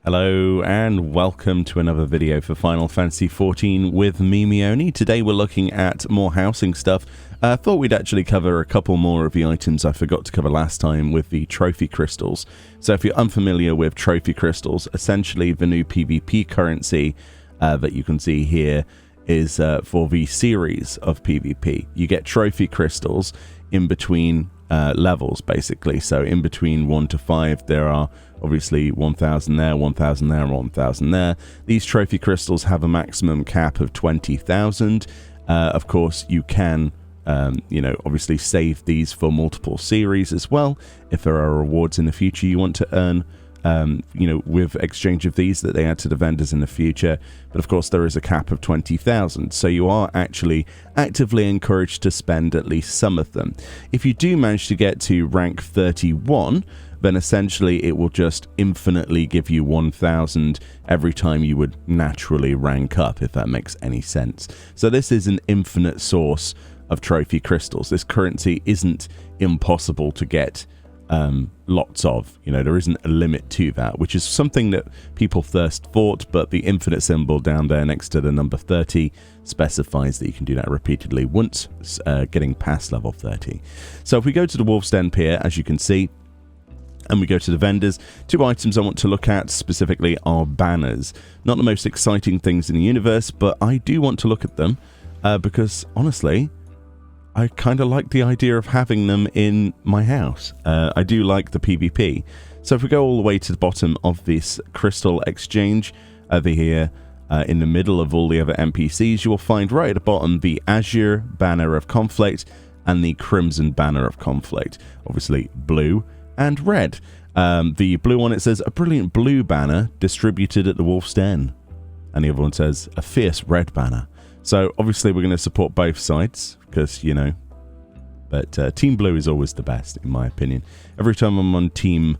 Hello and welcome to another video for Final Fantasy XIV with me, Meoni. Today we're looking at more housing stuff. I thought we'd actually cover a couple more of the items I forgot to cover last time with the trophy crystals. So if you're unfamiliar with trophy crystals, essentially the new PvP currency that you can see here is for the series of PvP. You get trophy crystals in between levels, basically. So in between 1 to 5 there are obviously 1,000 there, 1,000 there, 1,000 there. These trophy crystals have a maximum cap of 20,000. Of course you can obviously save these for multiple series as well if there are rewards in the future you want to earn with exchange of these that they add to the vendors in the future. But of course there is a cap of 20,000, so you are actually actively encouraged to spend at least some of them. If you do manage to get to rank 31, then essentially it will just infinitely give you 1,000 every time you would naturally rank up, if that makes any sense. So this is an infinite source of trophy crystals. This currency isn't impossible to get lots of. There isn't a limit to that, which is something that people first thought, but the infinite symbol down there next to the number 30 specifies that you can do that repeatedly once getting past level 30. So if we go to the Wolf's Den Pier, as you can see, and we go to the vendors, two items I want to look at specifically are banners. Not the most exciting things in the universe, but I do want to look at them because honestly I kind of like the idea of having them in my house. I do like the PvP. So if we go all the way to the bottom of this crystal exchange over here, in the middle of all the other NPCs, you will find right at the bottom the Azure Banner of Conflict and the Crimson Banner of Conflict. Obviously blue and red. The blue one, it says a brilliant blue banner distributed at the Wolf's Den. And the other one says a fierce red banner. So obviously we're going to support both sides because, but Team Blue is always the best in my opinion. Every time I'm on Team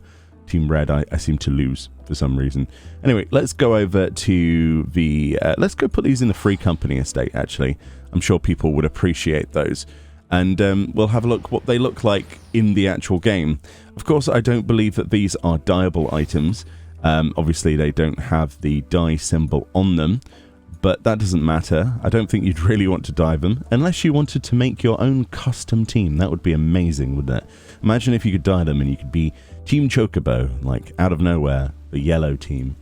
Red, I seem to lose for some reason. Anyway, let's go over to the, let's go put these in the free company estate actually. I'm sure people would appreciate those. And we'll have a look what they look like in the actual game. Of course, I don't believe that these are dyeable items. Obviously, they don't have the dye symbol on them, but that doesn't matter. I don't think you'd really want to dye them, unless you wanted to make your own custom team. That would be amazing, wouldn't it? Imagine if you could dye them and you could be Team Chocobo, like out of nowhere, the yellow team,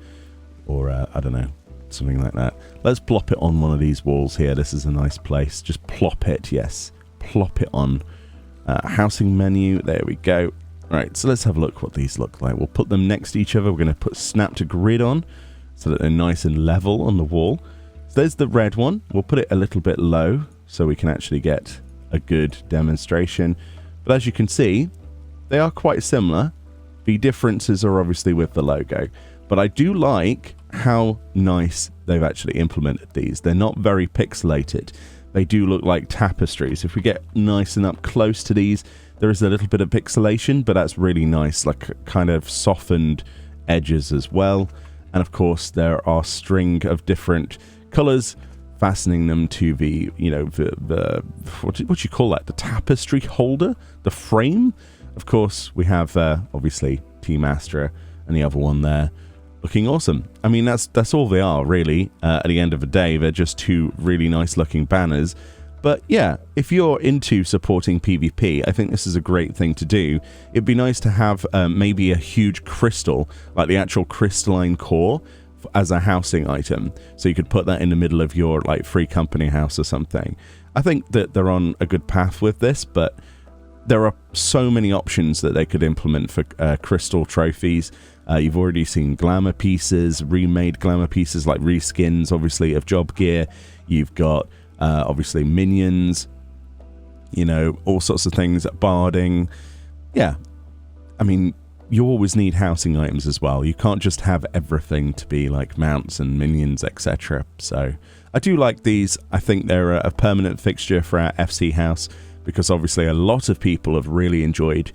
or I don't know, something like that. Let's plop it on one of these walls here. This is a nice place. Just plop it, yes. Plop it on. Housing menu, there we go. Right, so let's have a look what these look like. We'll put them next to each other. We're going to put snap to grid on so that they're nice and level on the wall. So there's the red one. We'll put it a little bit low so we can actually get a good demonstration. But as you can see, they are quite similar. The differences are obviously with the logo. But I do like how nice they've actually implemented these. They're not very pixelated. They do look like tapestries. If we get nice and up close to these, there is a little bit of pixelation, but that's really nice, like kind of softened edges as well. And of course, there are a string of different colors fastening them to the, what do you call that? The tapestry holder, the frame. Of course, we have obviously Team Astra and the other one there. Looking awesome. I mean, that's all they are, really. At the end of the day, they're just two really nice looking banners. But yeah, if you're into supporting PvP, I think this is a great thing to do. It'd be nice to have maybe a huge crystal, like the actual crystalline core, as a housing item. So you could put that in the middle of your free company house or something. I think that they're on a good path with this, but there are so many options that they could implement for crystal trophies. You've already seen glamour pieces, remade glamour pieces like reskins, obviously, of job gear. You've got, obviously, minions, all sorts of things, barding. Yeah, I mean, you always need housing items as well. You can't just have everything to be like mounts and minions, etc. So I do like these. I think they're a permanent fixture for our FC house because obviously a lot of people have really enjoyed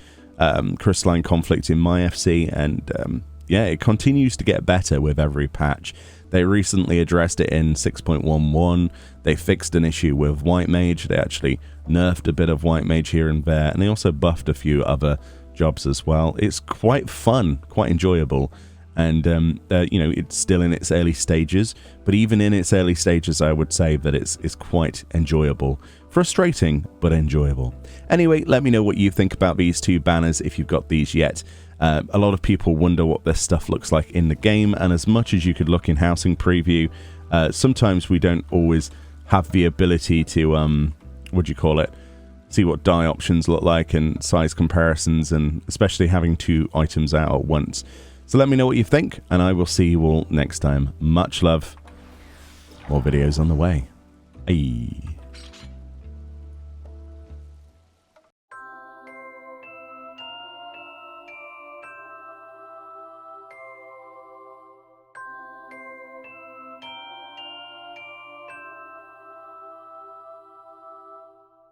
Crystalline Conflict in my FC, and yeah, it continues to get better with every patch. They recently addressed it in 6.11. They fixed an issue with White Mage. They actually nerfed a bit of White Mage here and there, and they also buffed a few other jobs as well. It's quite fun, quite enjoyable, and you know, it's still in its early stages, but even in its early stages I would say that it's quite enjoyable. Frustrating, but enjoyable. Anyway, let me know what you think about these two banners if you've got these yet. A lot of people wonder what this stuff looks like in the game, and as much as you could look in Housing Preview, sometimes we don't always have the ability to what do you call it, see what die options look like and size comparisons, and especially having two items out at once. So let me know what you think, and I will see you all next time. Much love. More videos on the way. Ayy.